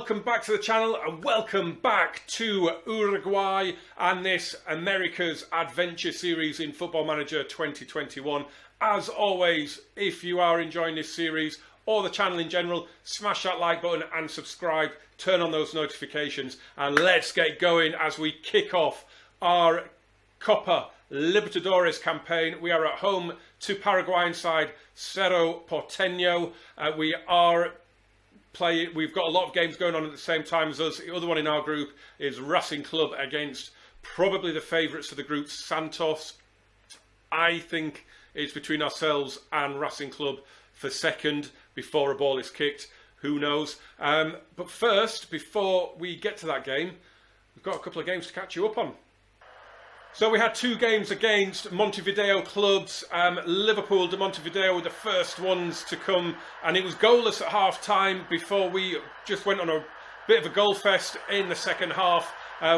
welcome back to the channel and welcome back to Uruguay and this America's Adventure series in Football Manager 2021. As always, if you are enjoying this series or the channel in general, smash that like button and subscribe, turn on those notifications, and let's get going as we kick off our Copa Libertadores campaign. We are at home to Paraguayan side Cerro Porteno. We've got a lot of games going on at the same time as us. The other one in our group is Racing Club against probably the favourites of the group, Santos. I think it's between ourselves and Racing Club for second before a ball is kicked. Who knows? But first, before we get to that game, we've got a couple of games to catch you up on. So we had two games against Montevideo clubs. Liverpool de Montevideo were the first ones to come, and it was goalless at half time before we just went on a bit of a goal fest in the second half.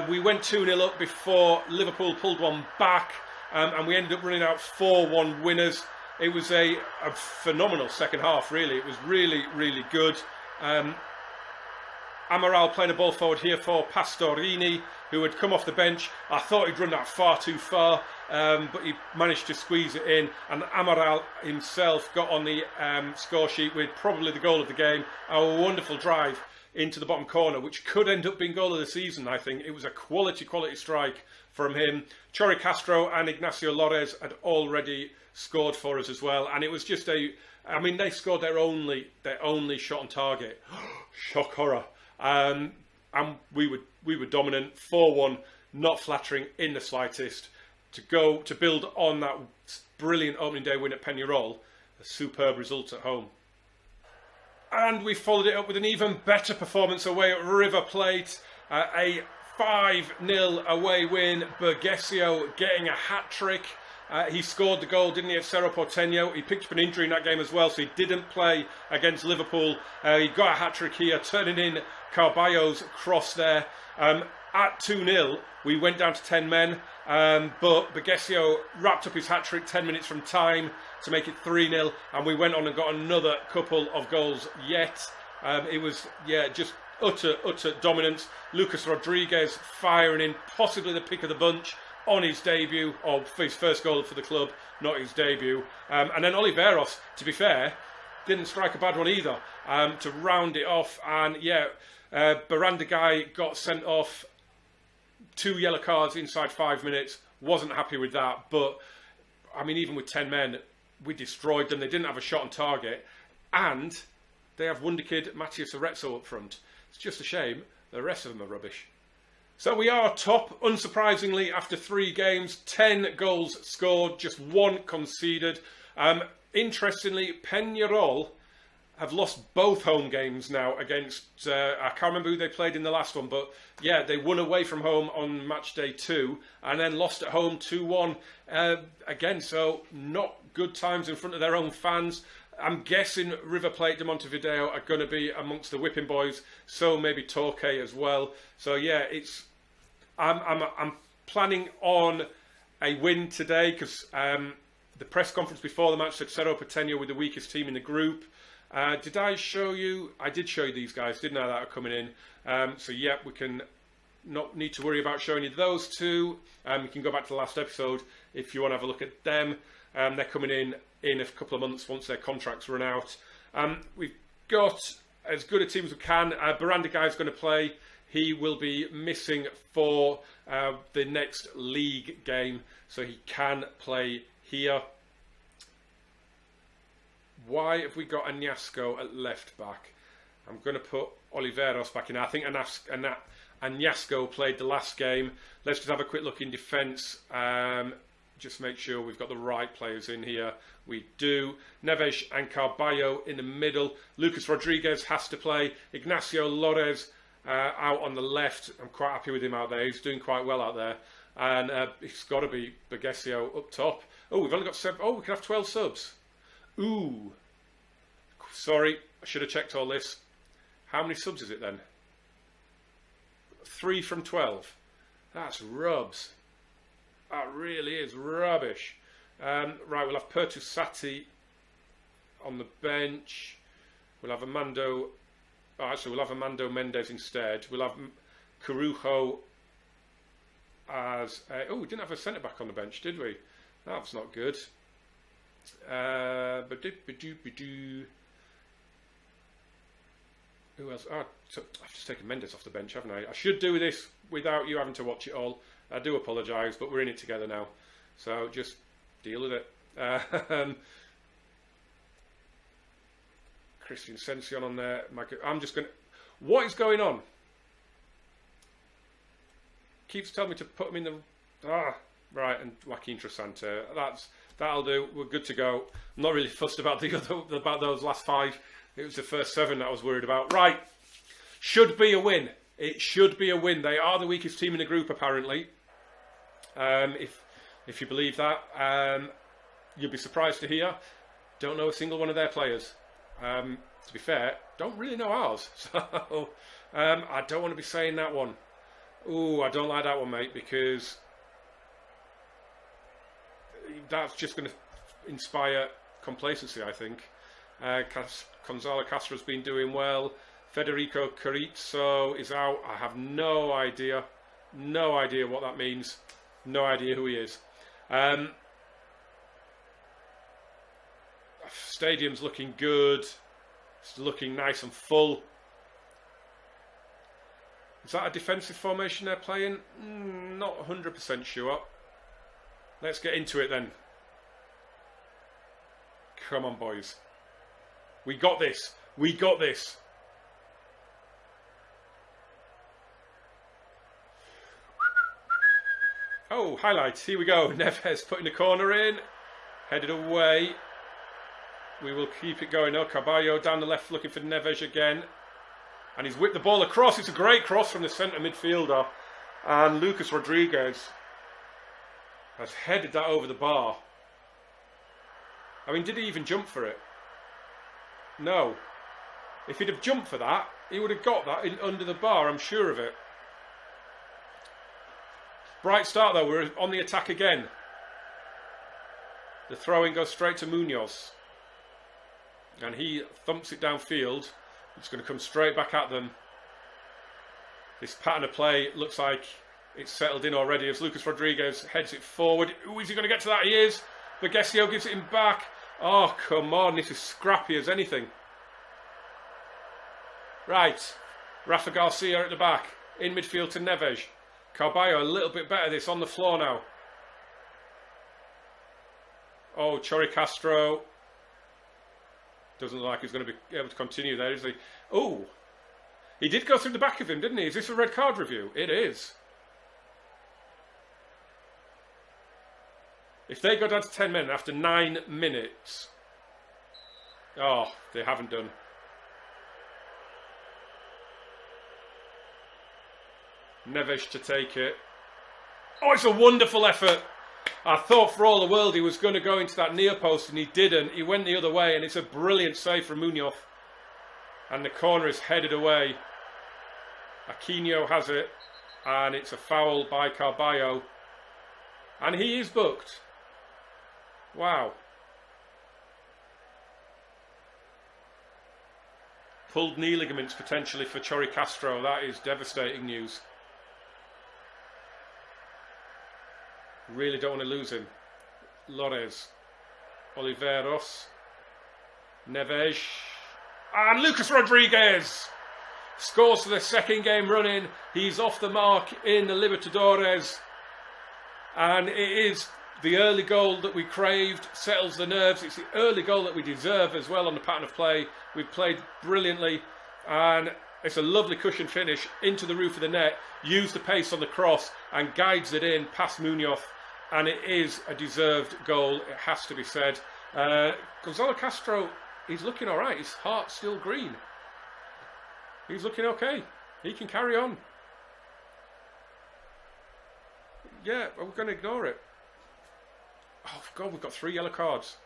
We went 2-0 up before Liverpool pulled one back, and we ended up running out 4-1 winners. It was a phenomenal second half, really. It was really, really good. Amaral playing a ball forward here for Pastorini, who had come off the bench. I thought he'd run that far too far, but he managed to squeeze it in. And Amaral himself got on the score sheet with probably the goal of the game. A wonderful drive into the bottom corner, which could end up being goal of the season, I think. It was a quality strike from him. Chori Castro and Ignacio Lores had already scored for us as well. And it was just they scored their only shot on target. Shock horror. And we were dominant, 4-1, not flattering in the slightest. To build on that brilliant opening day win at Peñarol, a superb result at home. And we followed it up with an even better performance away at River Plate, a 5-0 away win. Burgesio getting a hat-trick. He scored the goal, didn't he, at Cerro Porteno? He picked up an injury in that game as well, so he didn't play against Liverpool. He got a hat-trick here, turning in Carballo's cross there. At 2-0, we went down to 10 men, but Burgesio wrapped up his hat-trick 10 minutes from time to make it 3-0, and we went on and got another couple of goals yet. It was, just utter dominance. Lucas Rodriguez firing in, possibly the pick of the bunch on his debut, or for his first goal for the club, not his debut. And then Oliveros, to be fair, didn't strike a bad one either, to round it off. And Barandigai got sent off, 2 yellow cards inside 5 minutes. Wasn't happy with that, but even with 10 men, we destroyed them. They didn't have a shot on target, and they have wonderkid Matias Arezzo up front. It's just a shame the rest of them are rubbish. So we are top, unsurprisingly, after 3 games, 10 goals scored, just 1 conceded. Interestingly, Peñarol have lost both home games now against, I can't remember who they played in the last one, but they won away from home on match day 2 and then lost at home 2-1 again. So not good times in front of their own fans. I'm guessing River Plate de Montevideo are going to be amongst the whipping boys, so maybe Torque as well. So I'm planning on a win today, because the press conference before the match said Cerro Porteno were the weakest team in the group. Did I show you? I did show you these guys, didn't I, that are coming in. We can not need to worry about showing you those two. You can go back to the last episode if you want to have a look at them. They're coming in a couple of months once their contracts run out. We've got as good a team as we can. Barandigai is going to play. He will be missing for the next league game, so he can play here. Why have we got Añasco at left back? I'm going to put Oliveros back in. I think Añasco played the last game. Let's just have a quick look in defence. Just make sure we've got the right players in here. We do. Neves and Carballo in the middle. Lucas Rodriguez has to play. Ignacio Lores out on the left. I'm quite happy with him out there. He's doing quite well out there. And it's got to be Burgesio up top. Oh, we've only got 7. Oh, we can have 12 subs. Ooh. Sorry, I should have checked all this. How many subs is it then? 3 from 12. That's rubs. That really is rubbish. Right, we'll have Pertusati on the bench. We'll have Armando Oh, actually, we'll have Amando Mendes instead. We'll have Corujo as... oh, we didn't have a centre-back on the bench, did we? That's not good. Who else? Oh, I've just taken Mendes off the bench, haven't I? I should do this without you having to watch it all. I do apologise, but we're in it together now. So just deal with it. Christian Sension on there. I'm just going to... What is going on? Keeps telling me to put him in the... right, and Joaquin Trasante. That'll do. We're good to go. I'm not really fussed about about those last 5. It was the first 7 that I was worried about. Right. Should be a win. It should be a win. They are the weakest team in the group, apparently. If you believe that. You'll be surprised to hear. Don't know a single one of their players. To be fair, don't really know ours. So, I don't want to be saying that one. Ooh, I don't like that one, mate, because that's just going to inspire complacency, I think. Gonzalo Castro's been doing well. Federico Carrizzo is out. I have no idea. No idea what that means. No idea who he is. Stadium's looking good. It's looking nice and full. Is that a defensive formation they're playing? Not 100% sure. Let's get into it then. Come on, boys. We got this. We got this. Oh, highlights. Here we go. Neves putting the corner in. Headed away. We will keep it going. Oh, Carballo down the left looking for Neves again. And he's whipped the ball across. It's a great cross from the centre midfielder. And Lucas Rodriguez has headed that over the bar. I mean, did he even jump for it? No. If he'd have jumped for that, he would have got that under the bar, I'm sure of it. Bright start though, we're on the attack again. The throw-in goes straight to Munoz. And he thumps it downfield. It's going to come straight back at them. This pattern of play looks like it's settled in already as Lucas Rodriguez heads it forward. Ooh, is he going to get to that? He is. Vergesio gives it him back. Oh, come on. This is scrappy as anything. Right. Rafa Garcia at the back. In midfield to Neves. Carballo a little bit better this on the floor now. Oh, Chori Castro. Doesn't look like he's going to be able to continue there, is he? Oh, he did go through the back of him, didn't he? Is this a red card review? It is. If they go down to 10 men after 9 minutes. Oh, they haven't done. Neves to take it. Oh, it's a wonderful effort. I thought for all the world he was going to go into that near post and he didn't. He went the other way and it's a brilliant save from Munoz. And the corner is headed away. Aquino has it and it's a foul by Carballo. And he is booked. Wow. Pulled knee ligaments potentially for Chori Castro. That is devastating news. Really don't want to lose him. Lores. Oliveros. Neves. And Lucas Rodriguez scores for the second game running. He's off the mark in the Libertadores. And it is the early goal that we craved. Settles the nerves. It's the early goal that we deserve as well on the pattern of play. We've played brilliantly. And it's a lovely cushion finish into the roof of the net. Used the pace on the cross and guides it in past Munoz. And it is a deserved goal, it has to be said. Gonzalo Castro, he's looking all right. His heart's still green. He's looking okay. He can carry on. Yeah, we're going to ignore it. Oh, God, we've got 3 yellow cards.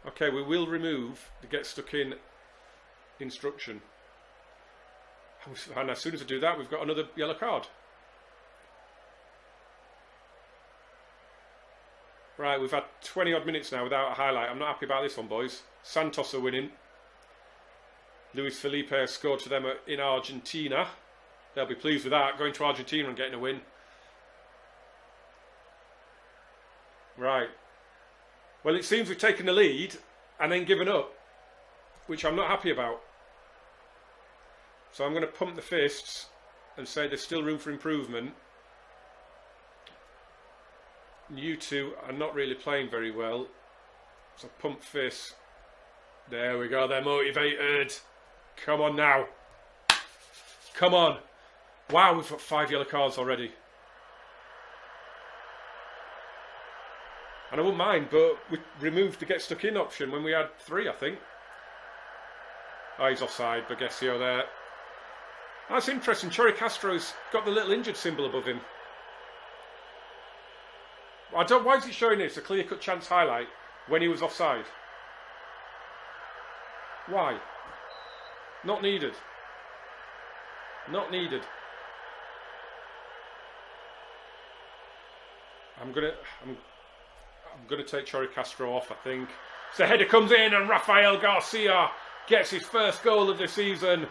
Okay, we will remove the get stuck in instruction. And as soon as I do that, we've got another yellow card. Right, we've had 20 odd minutes now without a highlight. I'm not happy about this one, boys. Santos are winning. Luis Felipe has scored for them in Argentina. They'll be pleased with that, going to Argentina and getting a win. Right. Well, it seems we've taken the lead and then given up, which I'm not happy about. So I'm going to pump the fists and say there's still room for improvement. You two are not really playing very well. So pump fists. There we go, they're motivated. Come on now. Come on. Wow, we've got 5 yellow cards already. And I wouldn't mind, but we removed the get stuck in option when we had 3, I think. Oh, he's offside, Borgesio there. That's interesting. Chori Castro's got the little injured symbol above him. Why is it showing this? A clear-cut chance highlight when he was offside. Why? Not needed. Not needed. I'm gonna take Chori Castro off, I think. So the header comes in and Rafael Garcia gets his first goal of the season.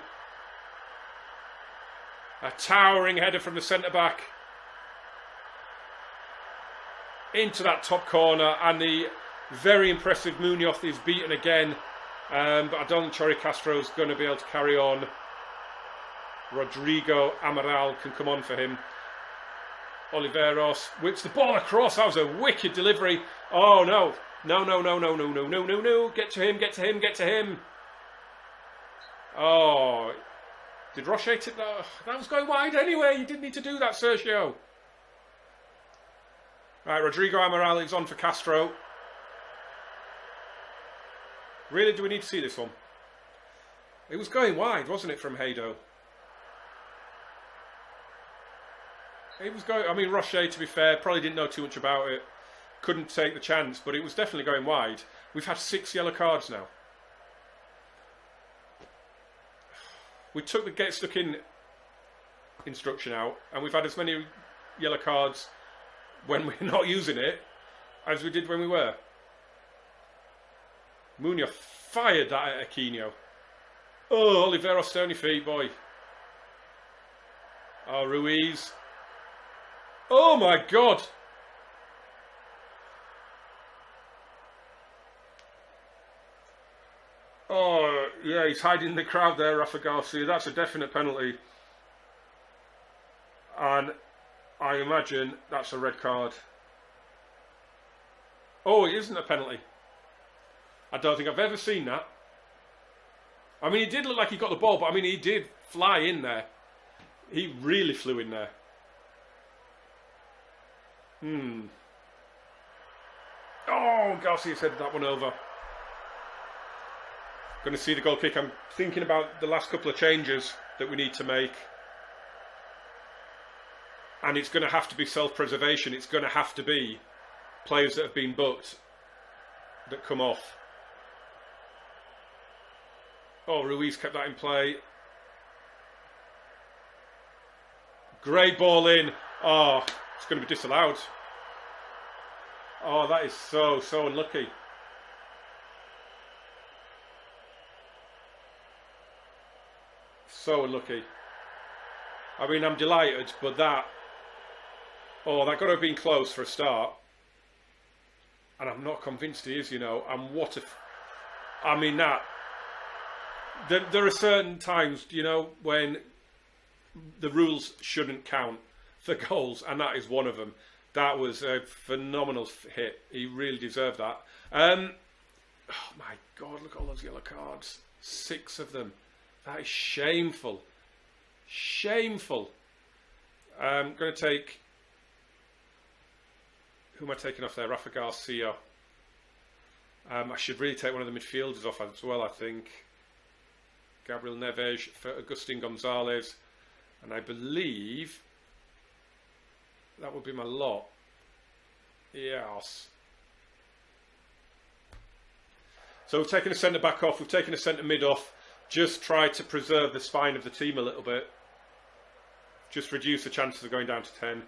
A towering header from the centre-back. Into that top corner, and the very impressive Munoz is beaten again. But I don't think Chori Castro is going to be able to carry on. Rodrigo Amaral can come on for him. Oliveros whips the ball across. That was a wicked delivery. Oh no. No. Get to him. Oh. Did Rocher tip that? That was going wide anyway. You didn't need to do that, Sergio. Right, Rodrigo Amaral is on for Castro. Really, do we need to see this one? It was going wide, wasn't it, from Haydo? It was going... I mean, Rocher, to be fair, probably didn't know too much about it. Couldn't take the chance, but it was definitely going wide. We've had 6 yellow cards now. We took the get stuck in instruction out, and we've had as many yellow cards when we're not using it as we did when we were. Munoz fired that at Aquino. Oh, Oliveros, stay on your feet, boy. Oh, Ruiz. Oh my God. Oh, yeah, he's hiding in the crowd there, Rafa Garcia. That's a definite penalty. And I imagine that's a red card. Oh, it isn't a penalty. I don't think I've ever seen that. I mean, he did look like he got the ball, but I mean, he did fly in there. He really flew in there. Oh, Garcia's headed that one over. Going to see the goal kick. I'm thinking about the last couple of changes that we need to make. And it's going to have to be self-preservation. It's going to have to be players that have been booked that come off. Oh, Ruiz kept that in play. Great ball in. Oh, it's going to be disallowed. Oh, that is so unlucky. So unlucky. I mean, I'm delighted, but that... Oh, that got to have been close for a start. And I'm not convinced he is, you know. And what if... I mean, that... There are certain times, you know, when the rules shouldn't count for goals, and that is one of them. That was a phenomenal hit. He really deserved that. Oh my God, look at all those yellow cards. 6 of them. That is shameful. Shameful. I'm going to take... Who am I taking off there? Rafa Garcia. I should really take one of the midfielders off as well, I think. Gabriel Neves for Agustin Gonzalez. And I believe that would be my lot. Yes. So we've taken a centre back off. We've taken a centre mid off. Just try to preserve the spine of the team a little bit. Just reduce the chances of going down to 10.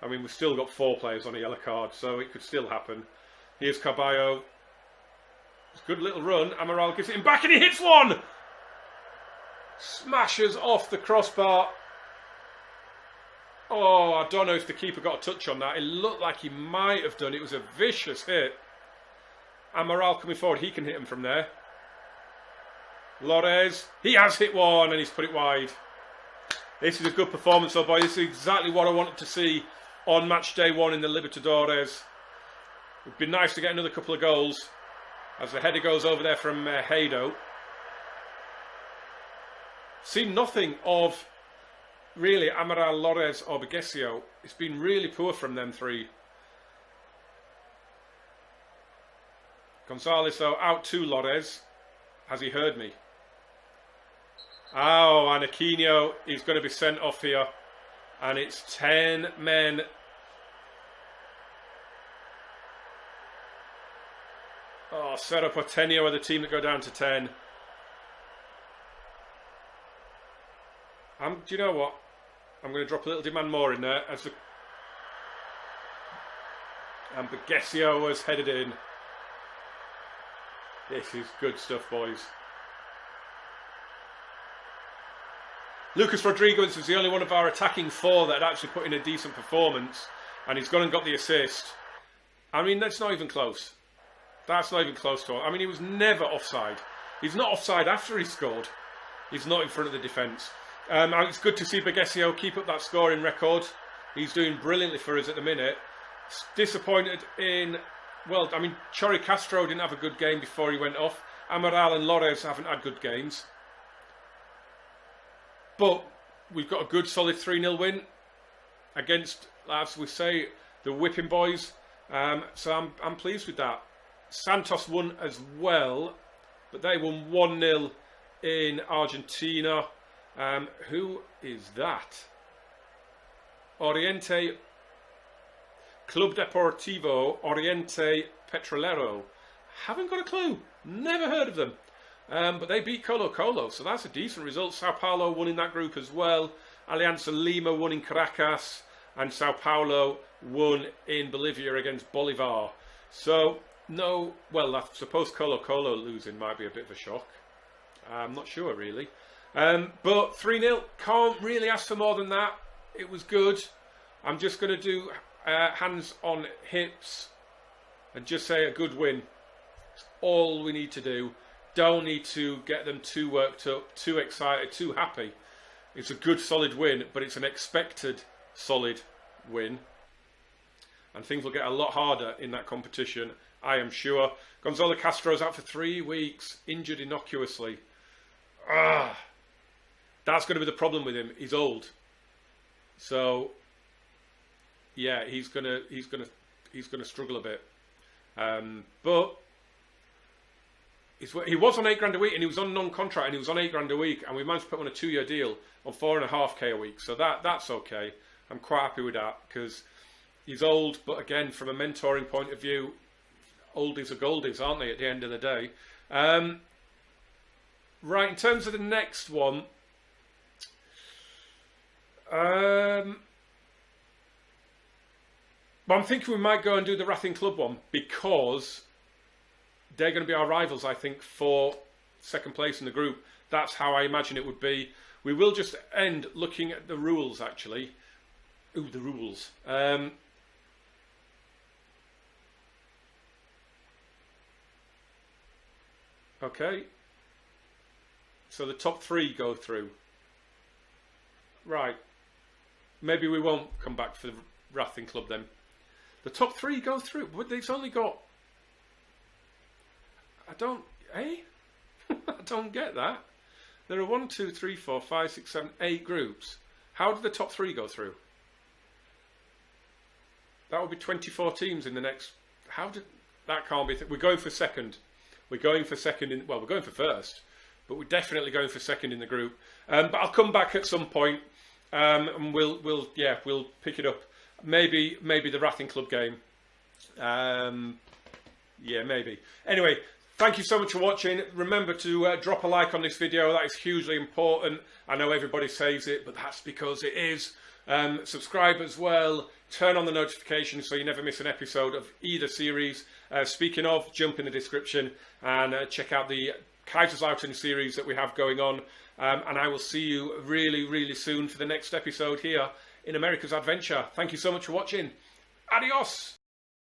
I mean, we've still got 4 players on a yellow card, so it could still happen. Here's Carballo. It's a good little run. Amaral gives it him back and he hits one! smashes off the crossbar. Oh, I don't know if the keeper got a touch on that. It looked like he might have done. It was a vicious hit. Amaral coming forward. He can hit him from there. Lores. He has hit one and he's put it wide. This is a good performance though, boy. This is exactly what I wanted to see on match day 1 in the Libertadores. It would be nice to get another couple of goals as the header goes over there from Heido. Seen nothing of really Amaral, Lores or Bergesio. It's been really poor from them three. Gonzalez though out to Lores. Has he heard me? Oh, and Aquino is going to be sent off here. And it's 10 men. Oh, Cerro Porteno are the team that go down to 10. Do you know what? I'm going to drop a little demand more in there. And Bergesio has headed in. This is good stuff, boys. Lucas Rodriguez was the only one of our attacking 4 that had actually put in a decent performance. And he's gone and got the assist. I mean, that's not even close. That's not even close to it. I mean, he was never offside. He's not offside after he scored. He's not in front of the defence. And it's good to see Bergesio keep up that scoring record. He's doing brilliantly for us at the minute. Disappointed in... Well, I mean, Chori Castro didn't have a good game before he went off. Amaral and Lores haven't had good games. But we've got a good solid 3-0 win against, as we say, the whipping boys. So I'm pleased with that. Santos won as well, but they won 1-0 in Argentina. Who is that? Oriente Club Deportivo Oriente Petrolero. Haven't got a clue. Never heard of them. But they beat Colo Colo, so that's a decent result. Sao Paulo won in that group as well. Alianza Lima won in Caracas. And Sao Paulo won in Bolivia against Bolivar. So, no, well, I suppose Colo Colo losing might be a bit of a shock. I'm not sure, really. But 3-0, can't really ask for more than that. It was good. I'm just going to do hands on hips and just say a good win. It's all we need to do. Don't need to get them too worked up, too excited, too happy. It's a good solid win, but it's an expected solid win. And things will get a lot harder in that competition, I am sure. Gonzalo Castro's out for 3 weeks, injured innocuously. That's going to be the problem with him. He's old. So yeah, he's gonna struggle a bit. But he was on $8,000 a week, and he was on non-contract, and he was on $8,000 a week, and we managed to put him on a 2-year deal on $4,500 a week. So that's okay. I'm quite happy with that because he's old, but again, from a mentoring point of view, oldies are goldies, aren't they? At the end of the day. Right, in terms of the next one. But I'm thinking we might go and do the Racing Club one because they're going to be our rivals, I think, for second place in the group. That's how I imagine it would be. We will just end looking at the rules, actually. Ooh, the rules. Okay. So the top 3 go through. Right. Maybe we won't come back for the Racing Club then. The top 3 go through. But they've only got... I don't get that. There are 1, 2, 3, 4, 5, 6, 7, 8 groups. How did the top 3 go through? That would be 24 teams in the next... That can't be... We're going for second. We're going for second in... Well, we're going for first. But we're definitely going for second in the group. But I'll come back at some point. And we'll pick it up. Maybe the Racing Club game. Yeah, maybe. Anyway, thank you so much for watching. Remember to drop a like on this video. That is hugely important. I know everybody says it, but that's because it is. Subscribe as well. Turn on the notifications so you never miss an episode of either series. Speaking of, jump in the description and check out the Kaiser's Outing series that we have going on. And I will see you really, really soon for the next episode here in America's Adventure. Thank you so much for watching. Adios!